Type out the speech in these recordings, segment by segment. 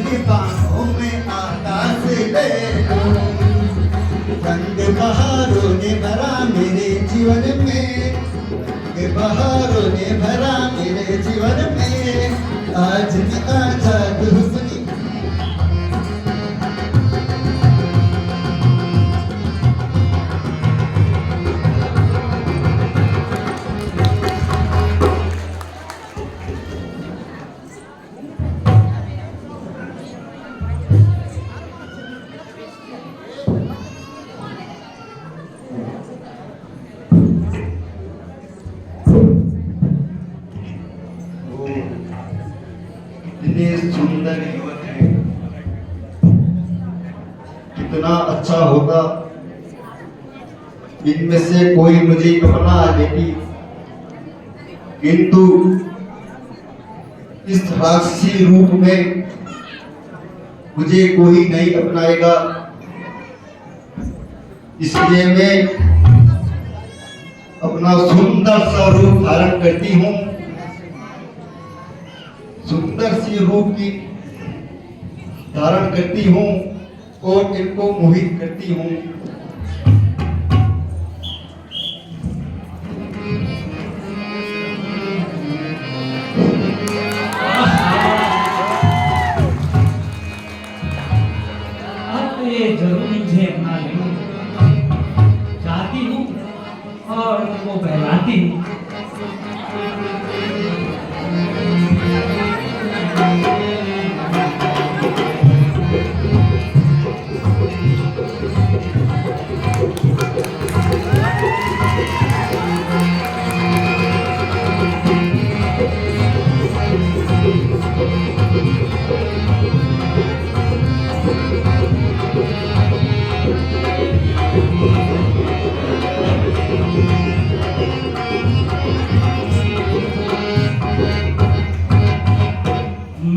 की बाहों में आकाश ले लूं। रंग बहारों ने भरा मेरे जीवन में, रंग बहारों ने भरा मेरे जीवन में, आज मैं आजाद हूँ अपनी। कितने सुंदर युवक है, कितना अच्छा होगा इनमें से कोई मुझे अपना लेती, किंतु इस राक्षसी रूप में मुझे कोई नहीं अपनाएगा। इसलिए मैं अपना सुंदर सा रूप धारण करती हूँ, सुंदर सी रूप की धारण करती हूँ और इनको मोहित करती हूँ। अब ये जरूर मुझे अपना लेंगे, चाहती हूँ और उनको बहलाती हूँ।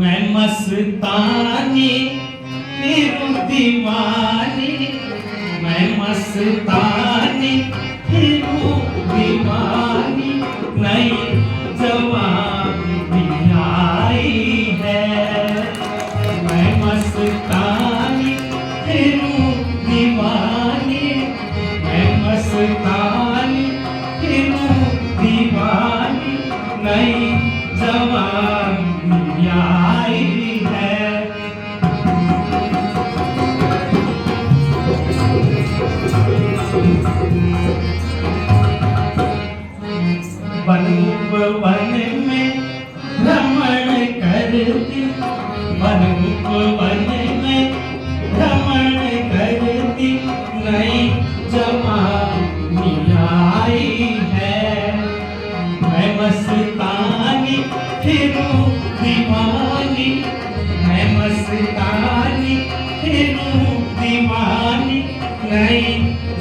मैं मस्तानी फिर दीवानी, मैं मस्तानी फिर दीवानी, नई जवानी आई है। मैं मस्तानी फिर दीवानी, मैं मस्तानी फिर दीवानी, नई जवानी आई है। वन उपवन में भ्रमण करती, वन उपवन में भ्रमण करती, नई जवानी आई है। मैं मस्तानी फिर दीवानी, मैं मस्तानी फिर दीवानी, नई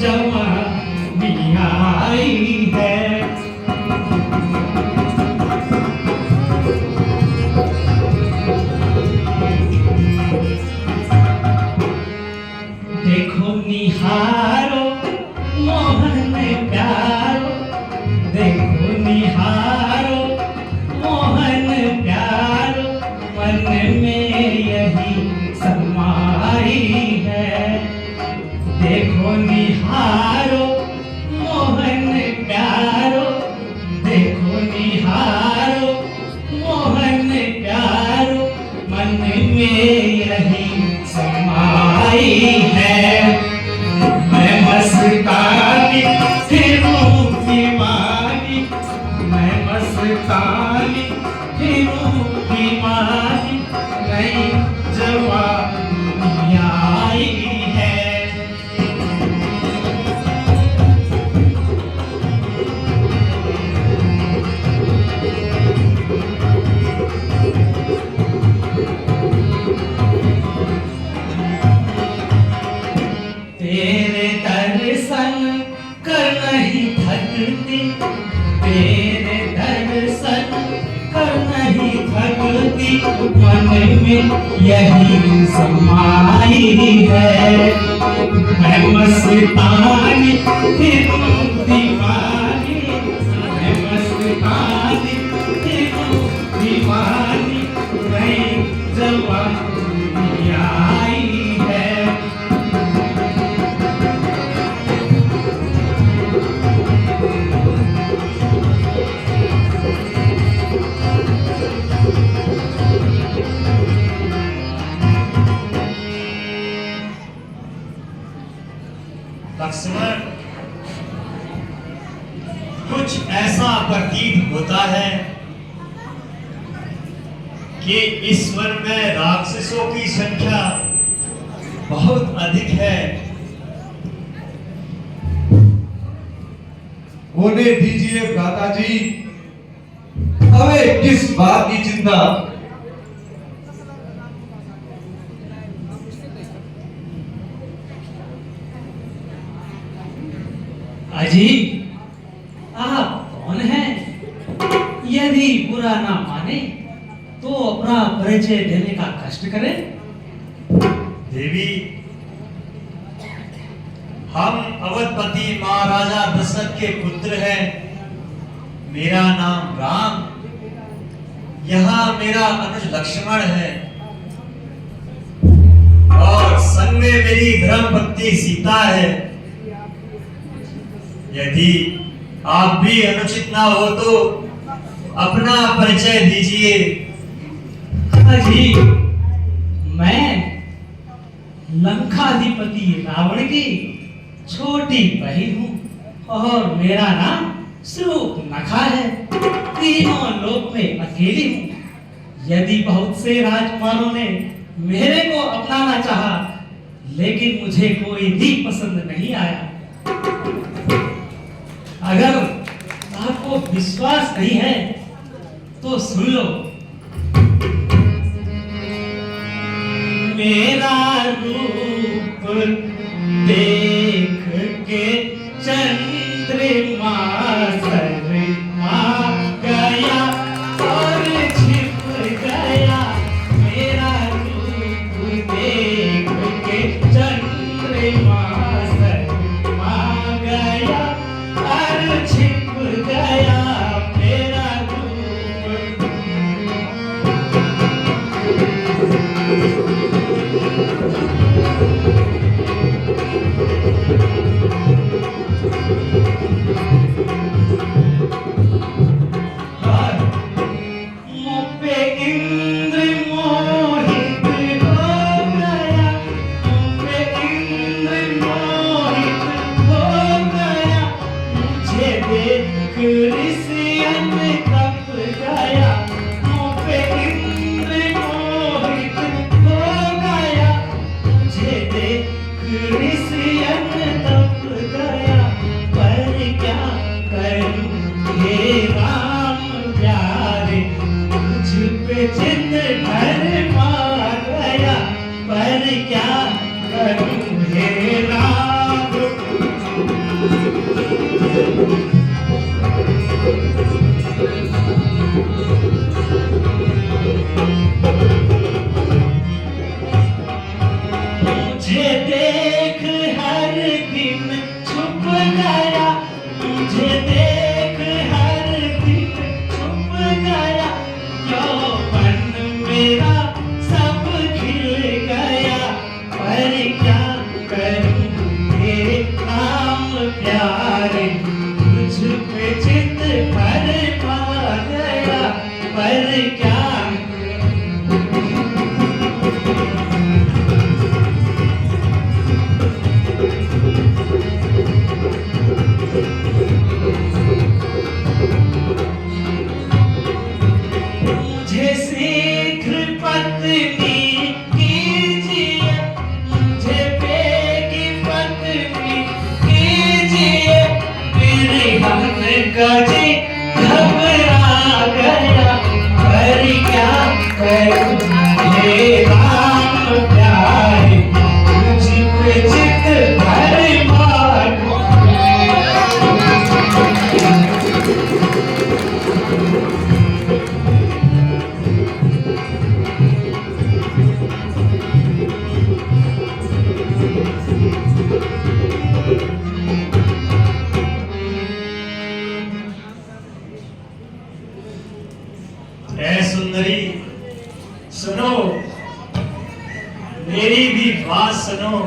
जवानी आई है। देखो निहारो मोहन प्यारो, देखो निहारो मोहन प्यारो, मन में यही समाई है। देखो निहारो मोहन प्यारो, देखो निहारो मोहन प्यारो, मन में यही समाई है। मैं मस्तानी फिर दीवानी, मैं मस्तानी फिर दीवानी, नई जवानी आई है। तेरे दर्शन कर नहीं थकती, तेरे दर्शन कर नहीं थकती, मन में यही समाई है। मैं मस्तानी फिर दीवानी, मैं मस्तानी फिर दीवानी, नई जवानी आई है। लक्ष्मण, कुछ ऐसा प्रतीत होता है कि इस वन में राक्षसों की संख्या बहुत अधिक है। होने दीजिए भ्राताजी, हमें किस बात की चिंता। अजी, आप कौन हैं? यदि बुरा ना माने तो अपना परिचय देने का कष्ट करें। देवी, हम अवधपति महाराजा दशरथ के पुत्र हैं। मेरा नाम राम, यहाँ मेरा अनुज लक्ष्मण है और संग में मेरी धर्म पत्नी सीता है। यदि आप भी अनुचित ना हो तो अपना परिचय दीजिए। अजी, मैं लंकाधिपति रावण की छोटी बहन हूँ और मेरा नाम शूर्पणखा है। तीनों लोक में अकेली हूँ। यदि बहुत से राजकुमारों ने मेरे को अपनाना चाहा, लेकिन मुझे कोई भी पसंद नहीं आया। अगर आपको विश्वास नहीं है तो सुन लो। मेरा रूप देख के चंद्रमा शर्मा गया और छिप गया। मेरा रूप देख के चंद्रमा शर्मा गया और छिप गया। मेरा मेरी भी बात सुनो।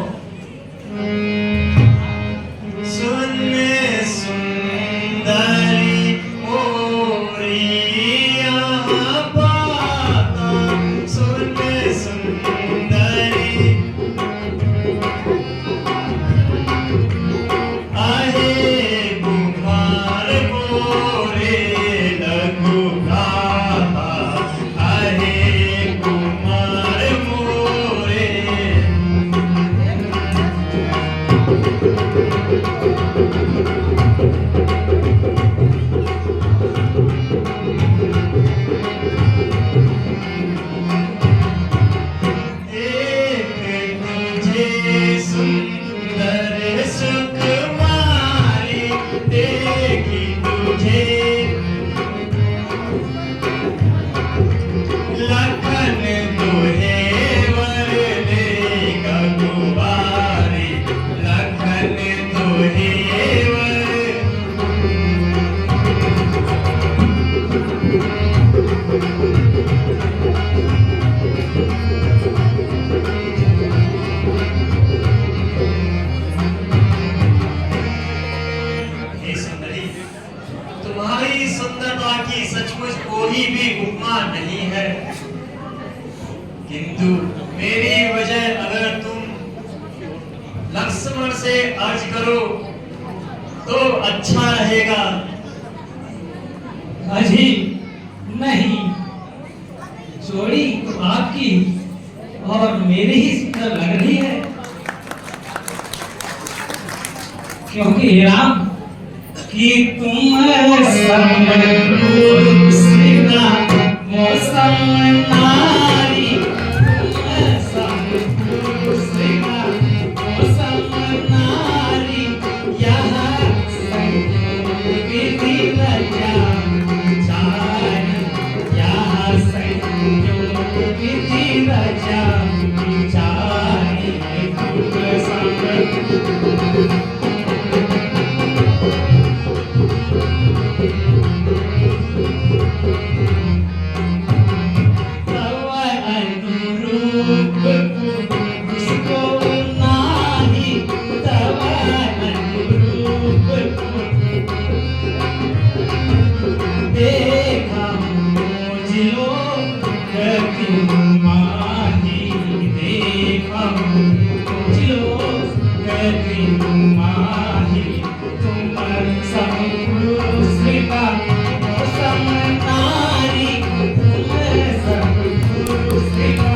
सुन सुंदरी मोरिया बाता, सुन सुंदरी आहे कुमार मोरे लघु भ्राता, आहे कुमार मोरे। एक तुझे सुंदर सुकुमारी देखी तुझे, लखन दुहे वर लेगा कुंवारी, लखन दुहे वर। हे सुंदरी, तुम्हारी सुंदरता की सचमुच कोई भी उपमा नहीं है, किंतु मेरी वजह अगर तुम लक्ष्मण से अर्ज करो तो अच्छा रहेगा। अजी नहीं, जोड़ी तो आपकी और मेरी ही सुंदर लग रही है, क्योंकि हे राम कि तुम समरूपसिना मौसम नारी, तुम समरूपसिना मौसम नारी, यहाँ संयोग विधि रचा विचारी, यहाँ संयोग विधि रचा विचारी, तुम संग तव अनुरूप उसको नाही, तव अनुरूप देखा मुझलो गति माही, देखा मुझलो गति माही, तुम समरूपसिना मौसम नारी, तुम समरूपसिना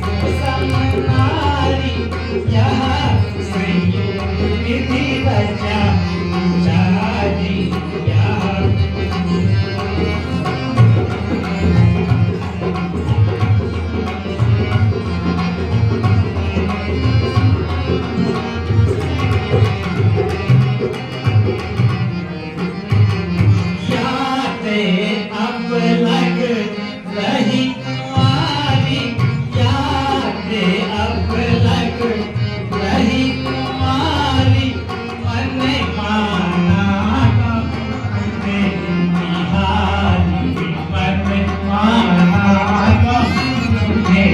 मौसम नारी, यहाँ संयोग विधि रचा विचारी, यहाँ याते अब लग रही कुंवारी, याते अब लग रही कुंवारी, मन माना तुमने निहारी, मन माना तुमने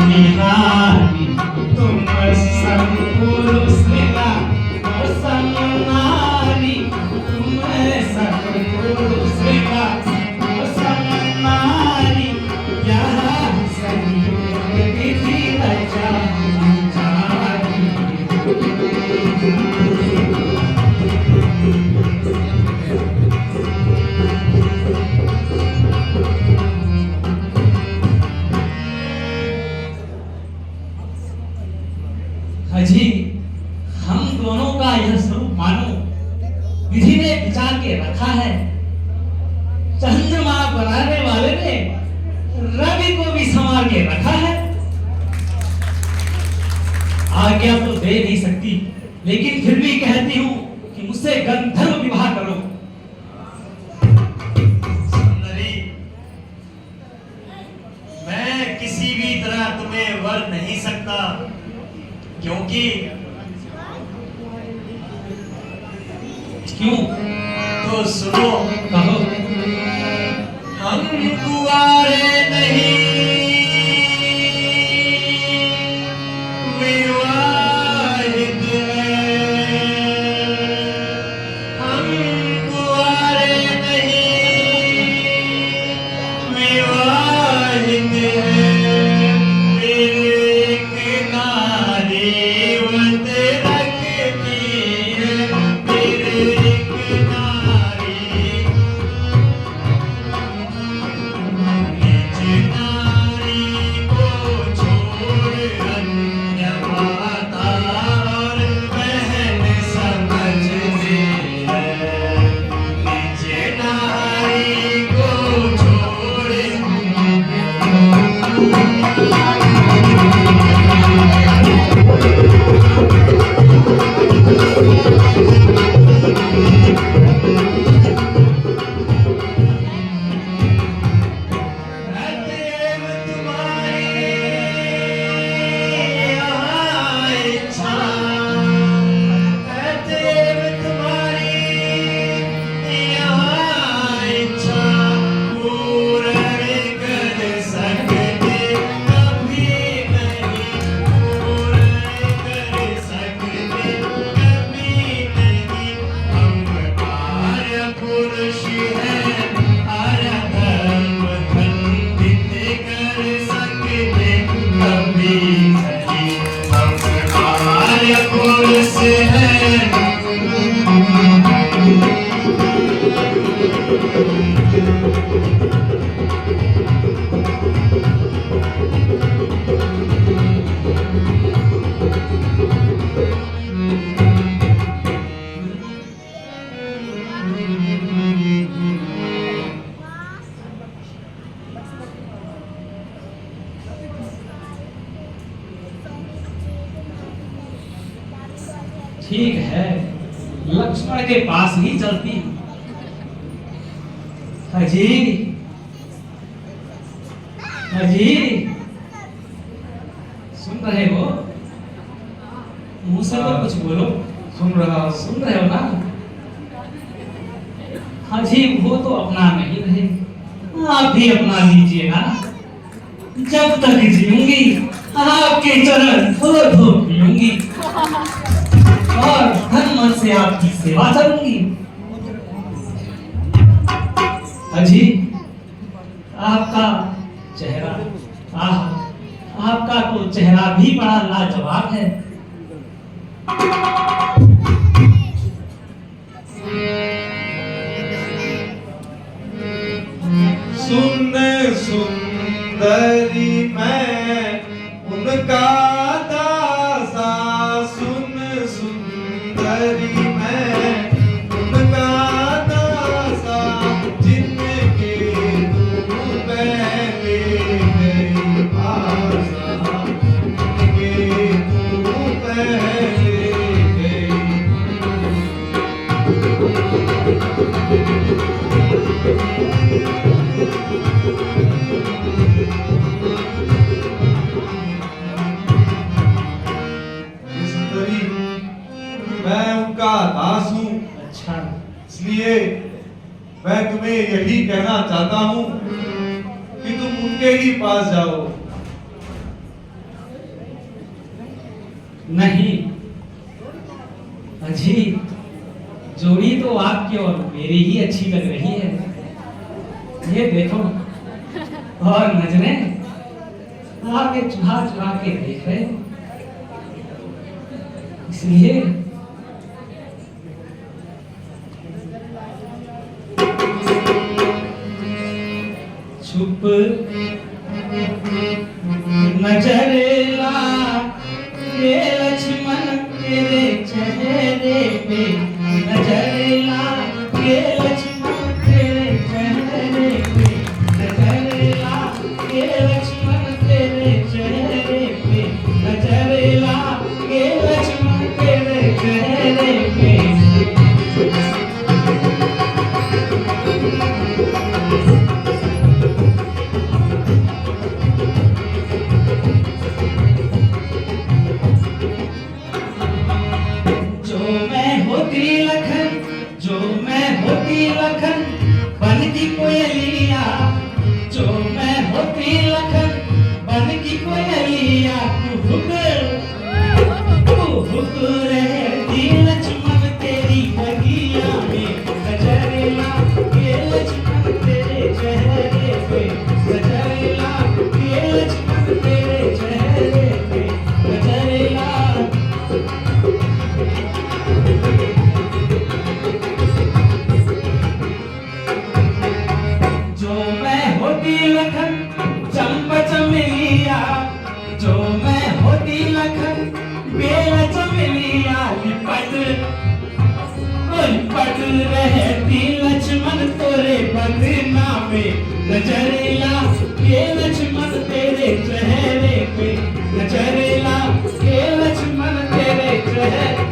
निहारी, तुम समरूपसिना मौसम नारी, तुम समरूपसिना मौसम नारी, यहाँ संयोग विधि रचा विचारी। अजी, हम दोनों का यह स्वरूप मानो विधि ने विचार के रखा है। चंद्रमा बनाने वाले ने रवि को भी संवार के रखा है। आज्ञा तो दे नहीं सकती, लेकिन फिर भी कहती हूँ कि मुझसे गंधर्व विवाह करो। सुंदरी, मैं किसी भी तरह तुम्हें वर नहीं सकता, क्योंकि क्यों? तो सुनो, कहो। हम कुंवारे नहीं, विवाहित हैं, हम कुंवारे नहीं विवाहित हैं। एक नारी व्रत रखती है, एक नारी निज नारी को छोड़ अन्य माता और बहन समझती है। निज नारी को छोड़ अतएव तुम्हारी यहाँ इच्छा, अतएव तुम्हारी यहाँ इच्छा पूर्ण कर सकते कभी नहीं, पूर्ण कर सकते कभी नहीं। हम कार्य पुरुष हैं, धर्म खंडित कर सकते कभी नहीं। हम कार्य पुरुष हैं। ठीक है, लक्ष्मण के पास ही चलती हूँ। हाजी, हाजी, सुन रहे हो? मुंह से तो कुछ बोलो। सुन रहा हूँ। सुन रहे हो ना? हाजी, वो तो अपना नहीं रहे, आप भी अपना लीजिए ना। जब तक जीऊंगी आपके चरण धो धो पीऊंगी और धन मन से आपकी सेवा करूंगी। अजी, आपका चेहरा, आपका तो चेहरा भी बड़ा लाजवाब है। सुन सुंदरी मैं उनका दासा, सुन सुंदरी मैं उनका दासा, जिनके तू पहले गई आशा, जिनके तू पहले गई। सुंदरी, मैं उनका दास हूँ, अच्छा, इसलिए मैं तुम्हें यही कहना चाहता हूँ कि तुम उनके ही पास जाओ। नहीं अजी, जोड़ी तो आपकी और मेरी ही अच्छी लग रही है। ये देखो, और नजरें आगे चुरा चुरा के देख रहे, इसलिए छुप नजरेला ये लक्ष्मण तेरे चेहरे पे, नजरेला ये लक्ष्मण तेरे चेहरे पे, नजरेला ये लक्ष्मण तेरे चेहरे पे, नजरेला ये लक्ष्मण तेरे चेहरे पे। जो मैं होती ओए पड़ रहती लक्ष्मण तोरे बदनामे नजरेला के लक्ष्मण तेरे चेहरे पे नजरेला के लक्ष्मण तेरे चेहरे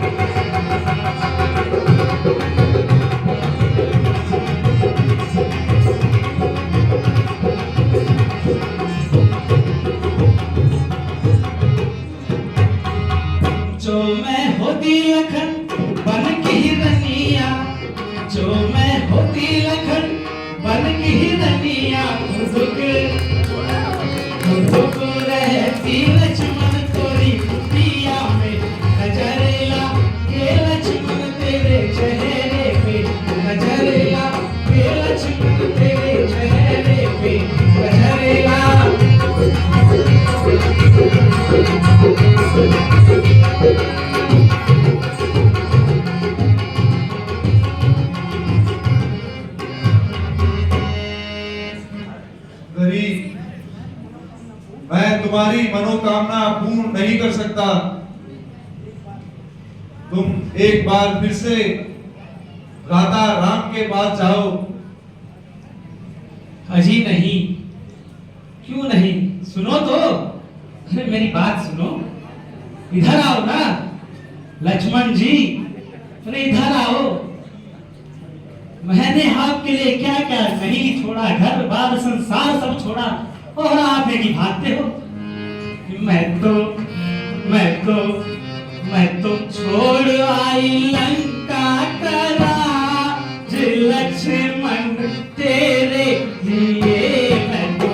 जो मैं होती लखन बन की हिरनिया जो मैं होती लखन बन की हिरनिया खुद रहती लक्ष्मण तोरी पिया में नजरेला के लक्ष्मण तेरे चेहरे पे नजरेला के लक्ष्मण तेरे चेहरे पे नजरेला गरीब, मैं तुम्हारी मनोकामना पूर्ण नहीं कर सकता। तुम एक बार फिर से राधा राम के पास जाओ। अजी नहीं, क्यों नहीं? सुनो तो, अरे मेरी बात सुनो, इधर आओ ना लक्ष्मण जी, अरे इधर आओ। मैंने आपके लिए क्या क्या नहीं छोड़ा, घर बार संसार सब छोड़ा, और आप एक ही भागते हो। मैं तो छोड़ आई लंका करा लक्ष्मण तेरे लिए। मैं तो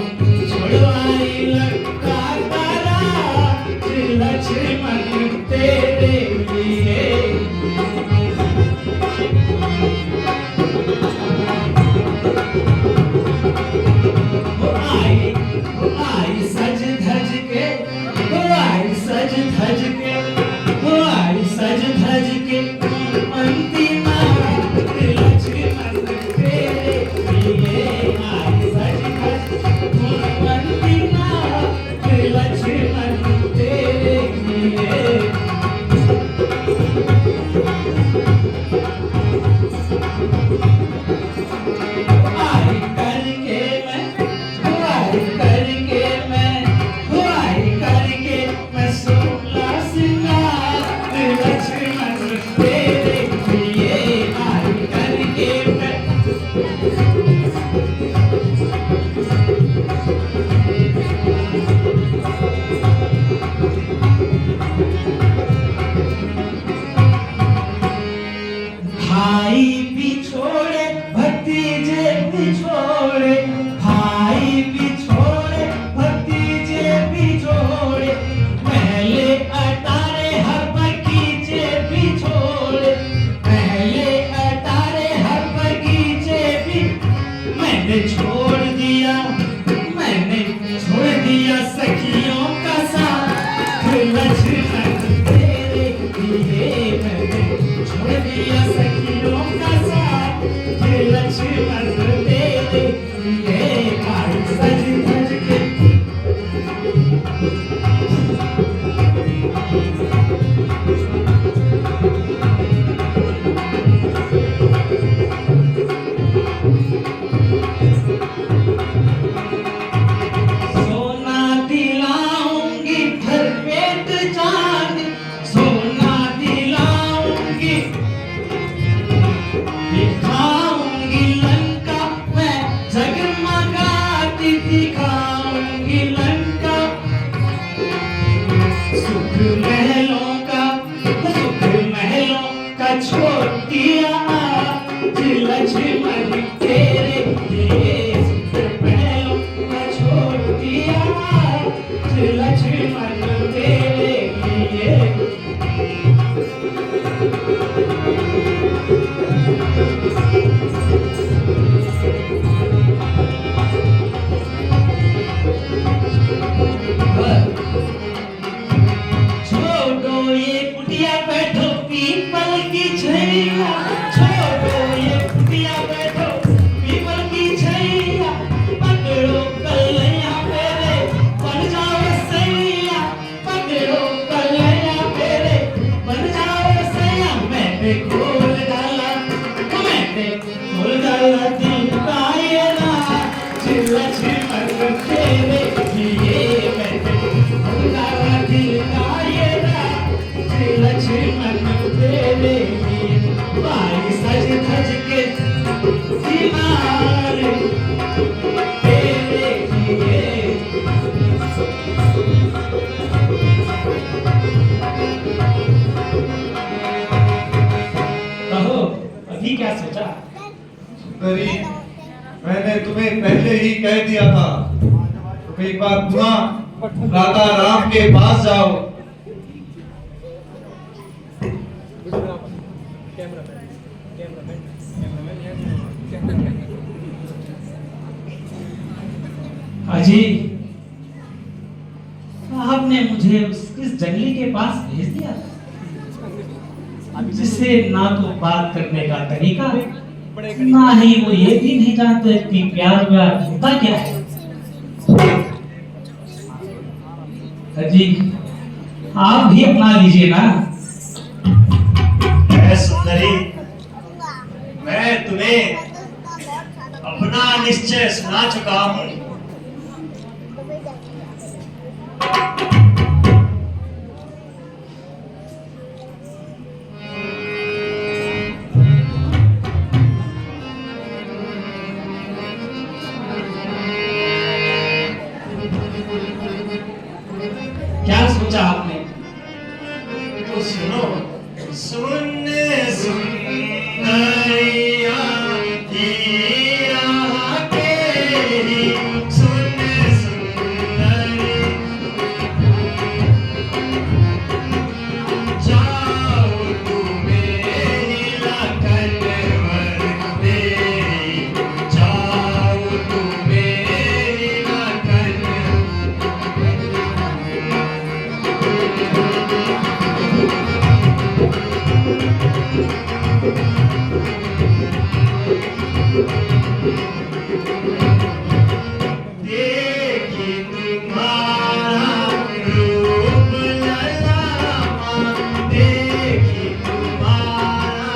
छोड़ आई लंका करा लक्ष्मण तेरे लिए। आई सज धज के, आई सज धज के, आई सज धज के अंतिमा लक्ष्मण तेरे लिए। आई सज धज अंतिमा लक्ष्मण तेरे लिए। आई करके मैं सोला सिंगार लक्ष्मण तेरे लिए। आई करके मैं भाई बिछोड़े भतीजे बिछोड़े, भाई बिछोड़े भतीजे बिछोड़े, पहले अटारे हर बगीचे बिछोड़े, पहले अटारे हर बगीचे भी। मैंने छोड़ दिया सखियों का साथ लक्ष्मण तेरे लिए। मैंने छोड़ दिया सखियों का साथ लक्ष्मण तेरे लिए। आई सज धज के सोना दिलाऊंगी भरपेट चांद, सोना दिलाऊंगी दिखाऊंगी लंका मैं जगमगाती दिखाऊंगी लंका। सुख महलों का छोड़ दिया लक्ष्मण तेरे लिए। सुख महलों का छोड़ दिया लक्ष्मण तेरे लिए। छोड़ो ये कुटिया बैठो पीपल की छैया, छोड़ो ये कुटिया बैठो पीपल की छैया। पकड़ो कलैया मेरे बन जाओ सैया, पकड़ो कलैया मेरे बन जाओ सैया। मैं तेरे लिए बाई सज धज के दीवार तेरे लिए। कहो अभी क्या सोचा? सुंदरी, मैंने तुम्हें पहले ही कह दिया था, तुम एक बार पुनः राधा राम के पास जाओ। अजी, आपने मुझे इस जंगली के पास भेज दिया जिससे ना तो बात करने का तरीका, ना ही वो ये भी नहीं जानते कि प्यार व्यार होता क्या है। अजी, आप भी अपना लीजिए ना। ऐ सुंदरी, मैं तुम्हें अपना निश्चय सुना चुका हूँ। क्या सोचा आपने? तो सुनो। सुन सुंदरिया हीरा तेरी, सुन सुंदरी जाओ तू मेरी लगन वर मेरी, जाओ तू मेरी लगन। देखी तुम्हारा रूप ललामा, देखी तुम्हारा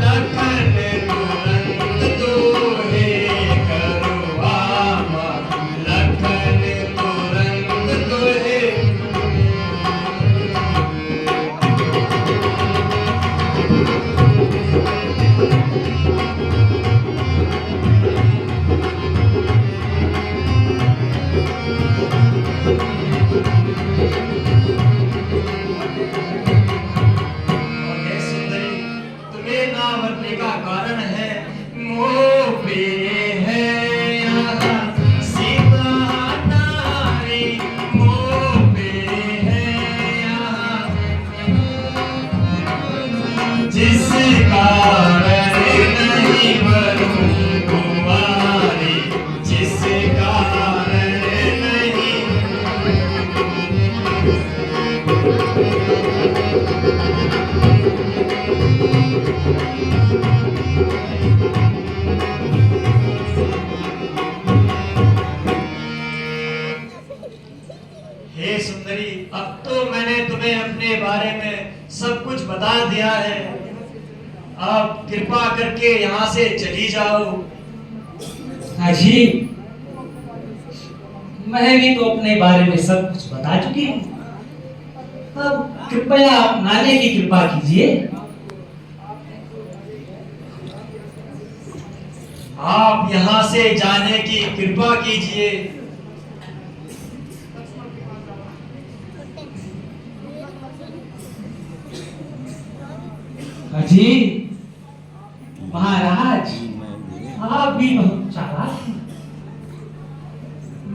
लखन तुरंत दोहे करवामा, लखन तुरंत दोहे। और हे सुंदरी, तुम्हें ना मरने का कारण है मोह पे है यहाँ सीता नारी, मोह पे है यहाँ जिस कारण नहीं मरूं कुंवारी, जिस कारण नहीं। हे सुंदरी, अब तो मैंने तुम्हें अपने बारे में सब कुछ बता दिया है। अब कृपा करके यहाँ से चली जाओ। अजी, मैं भी तो अपने बारे में सब कुछ बता चुकी हूँ। अब कृपया अपनाने की कृपा कीजिए। आप यहाँ से जाने की कृपा कीजिए। अजी, महाराज, आप भी बहुत चालाक हैं।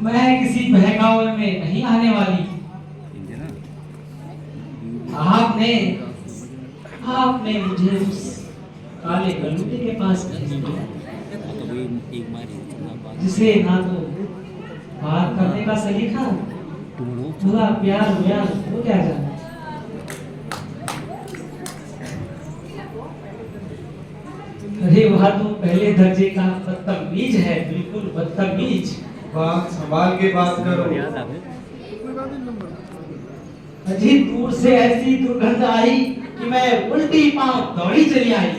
मैं किसी बहकावे में नहीं आने वाली। आपने मुझे उस काले गलूटे के पास भेज दिया जिसे ना तो बात करने का सलीका, भला प्यार व्यार हो क्या जाना। अरे वह तो पहले दर्जे का बदतमीज है, बिल्कुल बदतमीज। बात संभाल के बात करो। अजी, दूर से ऐसी दुर्गंध आई कि मैं उल्टी पांव दौड़ी चली आई।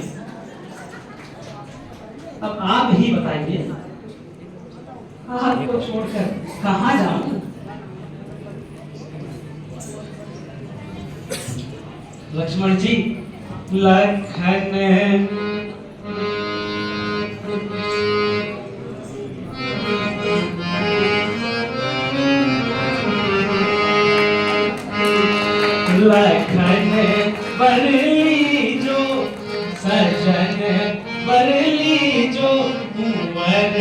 अब आप ही बताइए, आपको छोड़कर कहाँ जाऊं? लक्ष्मण जी, लखन लखन बरली जो सजन बरली जो कुंवर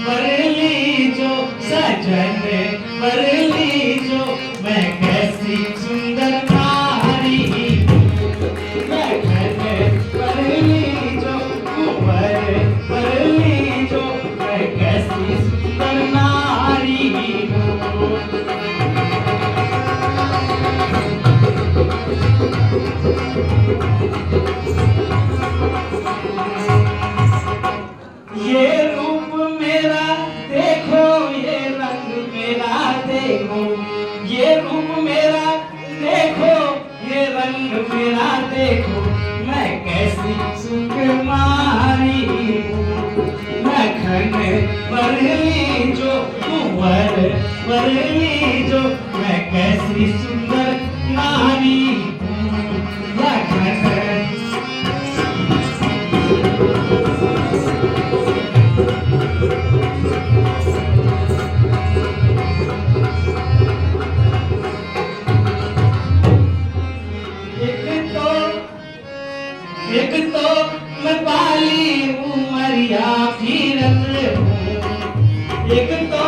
बरली जो सजन बरली जो मैं कैसी सुंदर नारी लखन बरली जो कुंवर बरली जो मैं कैसी सुंदर नारी हूँ। ये रूप मेरा देखो, ये रंग मेरा देखो, ये रूप मेरा देखो, ये रंग मेरा देखो, मैं कैसी सुकुमारी हूँ। लखन बरली जो कुंवर बरली जो मैं कैसी सुंदर नारी हूँ। लखन एक तो मैं पाली उमरिया फिरत हूँ, एक तो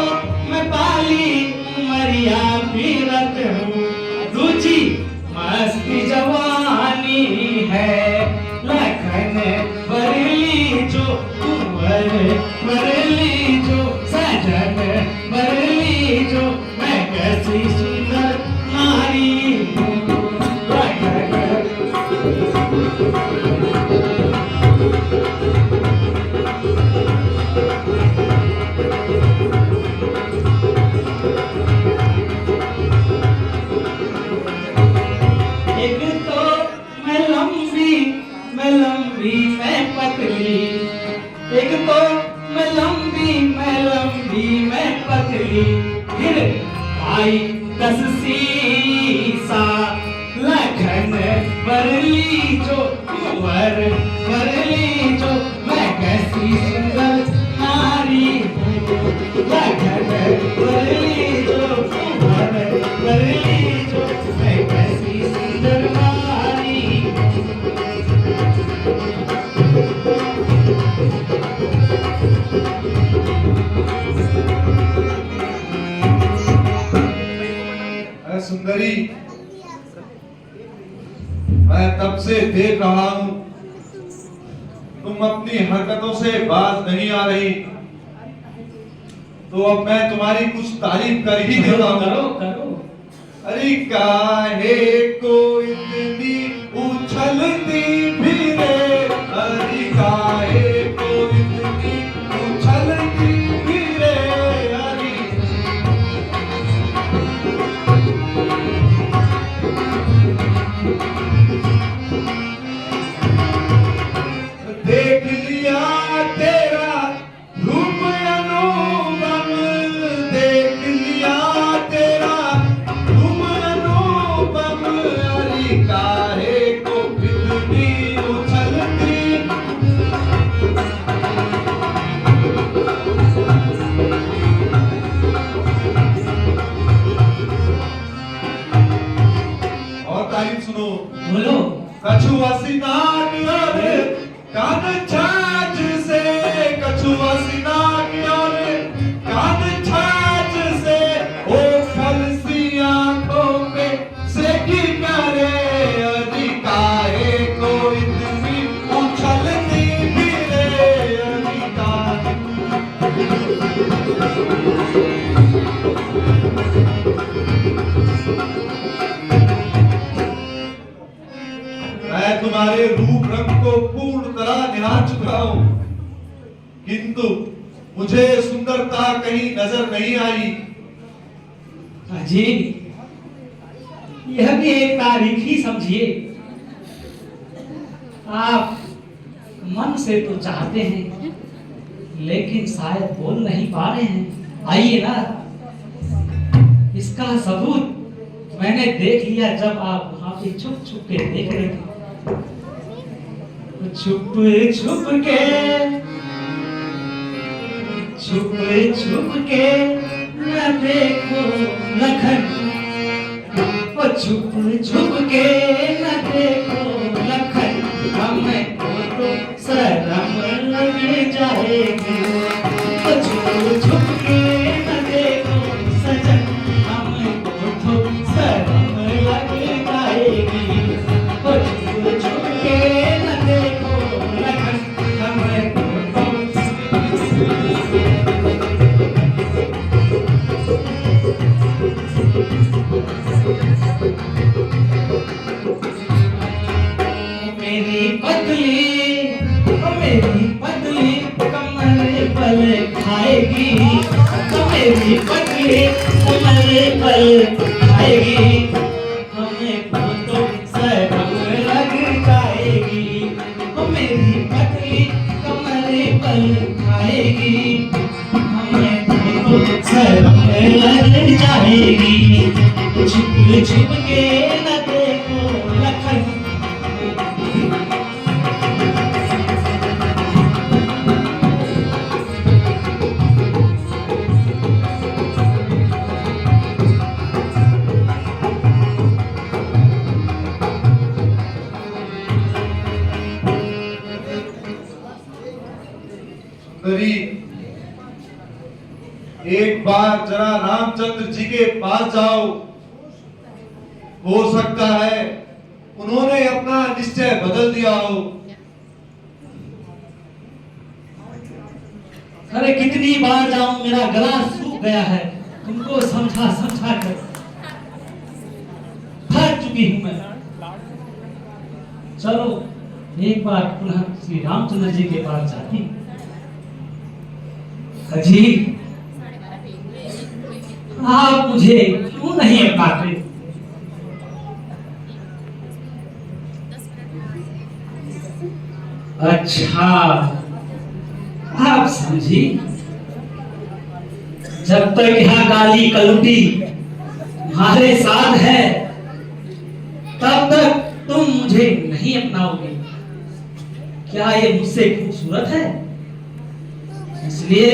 मैं पाली उमरिया फिरत हूँ, दूजी मस्ती जवानी है। लखन बरली जो कुंवर बरली जो सजन बरली जो मैं कैसी सुंदर नारी हूँ। मैं पतली, एक तो मैं लंबी मैं पतली, फिर आई 10 सीसा। लखन बरली जो कुंवर बरली जो मैं कैसी सुंदर नारी हूँ। लखन बरली जो कुंवर बरली जो मैं कैसी सुंदर नारी हूँ। सुंदरी, मैं तब से देख रहा हूं तुम अपनी हरकतों से बाज नहीं आ रही, तो अब मैं तुम्हारी कुछ तारीफ कर ही देता हूं। करो करो। अरे काहे को इतनी उछलती फिरे, अरे काहे को इतनी उछलती फिरे, अरे देख लिया तेरा रूप अनुपम, देख लिया तेरा रूप अनुपम, अरे काहे को इतनी उछलती। और तारीफ सुनो। बोलो। कछुआ सिनार कान छाछ से, कछुआ सिनार कान छाछ से, ओ खलसी आंखों पे सेकी करे, अरे काहे को इतनी उछलती फिरे, अरे काहे। मैं तुम्हारे रूप रंग को पूर्ण तरह निहार चुका हूं, किंतु मुझे सुंदरता कहीं नजर नहीं आई। अजी, यह भी एक तारीफ ही समझिए। आप मन से तो चाहते हैं, लेकिन शायद बोल नहीं पा रहे हैं। आइए ना, इसका सबूत मैंने देख लिया जब आप वहां आपके छुप छुप के देख रहे थे। छुप छुप के न देखो लखन, ओ छुप छुप के न देखो लखन, हमें तो शर्म लग जाएगी। ओ छुप छुप के न देखो सजन, हमें तो शर्म लग जाएगी। ओ छुप छुप के न देखो लखन, हमें तो मेरी पतली कमर पल खाएगी, मेरी पतली कमर पल खाएगी, हमें तो शर्म लग जाएगी। मेरी पतली कमर पल खाएगी, हमें तो शर्म लग जाएगी। छुप छुप के न देखो लखन, सुंदरी, एक बार जरा रामचंद्र जी के पास जाओ। हो सकता है उन्होंने अपना निश्चय बदल दिया हो। अरे कितनी बार जाऊं, मेरा गला सूख गया है। तुमको समझा समझा कर थक चुकी हूं मैं। चलो एक बार पुनः श्री रामचंद्र जी के पास जाती हूं। अजी, आप मुझे क्यों नहीं अपनाते? अच्छा, आप समझी। जब तक यहाँ गाली कलुटी हमारे साथ है, तब तक तुम मुझे नहीं अपनाओगे। क्या ये मुझसे खूबसूरत है? इसलिए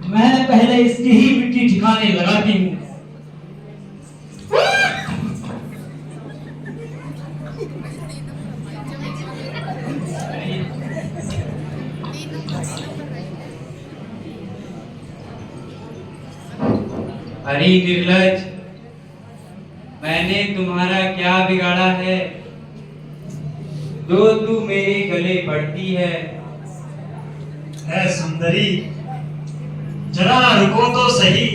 मैं पहले इसकी ही मिट्टी ठिकाने लगाती हूँ। अरे निर्लज, मैंने तुम्हारा क्या बिगाड़ा है जो तू मेरे गले पड़ती है? है सुंदरी, जरा रुको तो सही,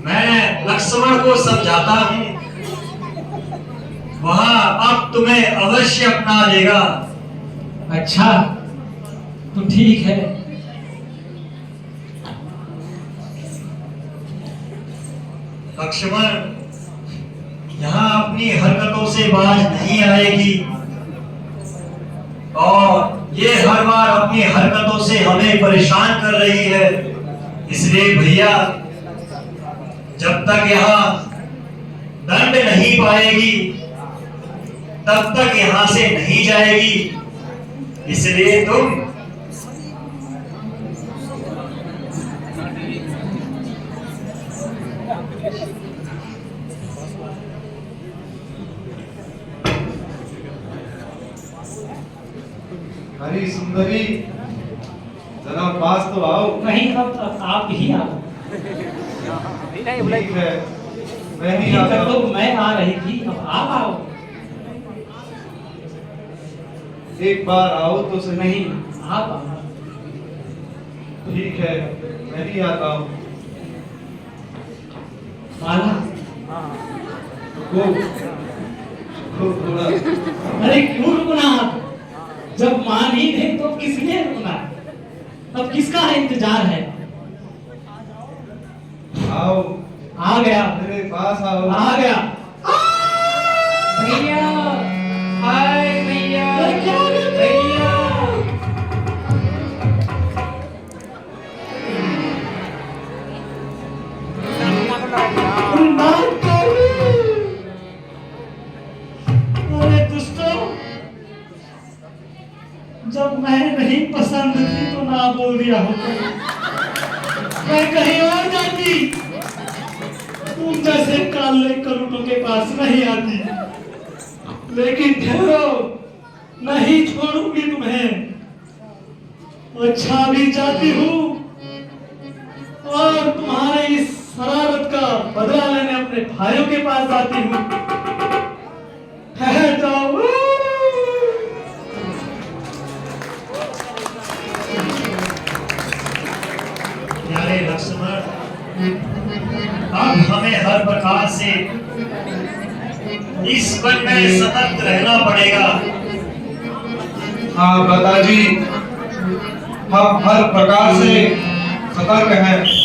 मैं लक्ष्मण को समझाता हूँ, वह अब तुम्हें अवश्य अपना लेगा। अच्छा तो ठीक है। लक्ष्मण यहाँ अपनी हरकतों से बाज नहीं आएगी, और ये हर बार अपनी हरकतों से हमें परेशान कर रही है। इसलिए भैया, जब तक यहाँ दंड नहीं पाएगी तब तक यहाँ से नहीं जाएगी। इसलिए तुम अरे सुंदरी, जरा पास तो आओ। नहीं, अब आप ही आओ। ठीक है, मैं ही ठीक आता है, तो हूँ। मैं आ रही थी, अब आप आओ। एक बार आओ तो सही। नहीं, आप आओ। ठीक है, मैं ही आता हूँ। माला, रुको थोड़ा। अरे क्यों रुकना आप? जब मान ही नहीं तो किस लिए रुकना? अब किसका इंतजार है? आओ, आ गया, मेरे पास आओ। आ गया। भैया, हाय भैया, अरे क्या हो गया? भैया। पसंद थी तो ना बोल दिया होता, मैं कहीं और जाती, तुम जैसे काले करोड़ों के पास नहीं आती। लेकिन ठहरो, नहीं छोड़ूंगी तुम्हें। अच्छा भी चाहती हूँ और तुम्हारे इस शरारत का बदला लेने अपने भाइयों के पास जाती हूँ। ठहर जाओ। प्यारे लक्ष्मण, अब हमें हर प्रकार से इस वन में सतर्क रहना पड़ेगा। हाँ पिताजी, हम हर प्रकार से सतर्क हैं।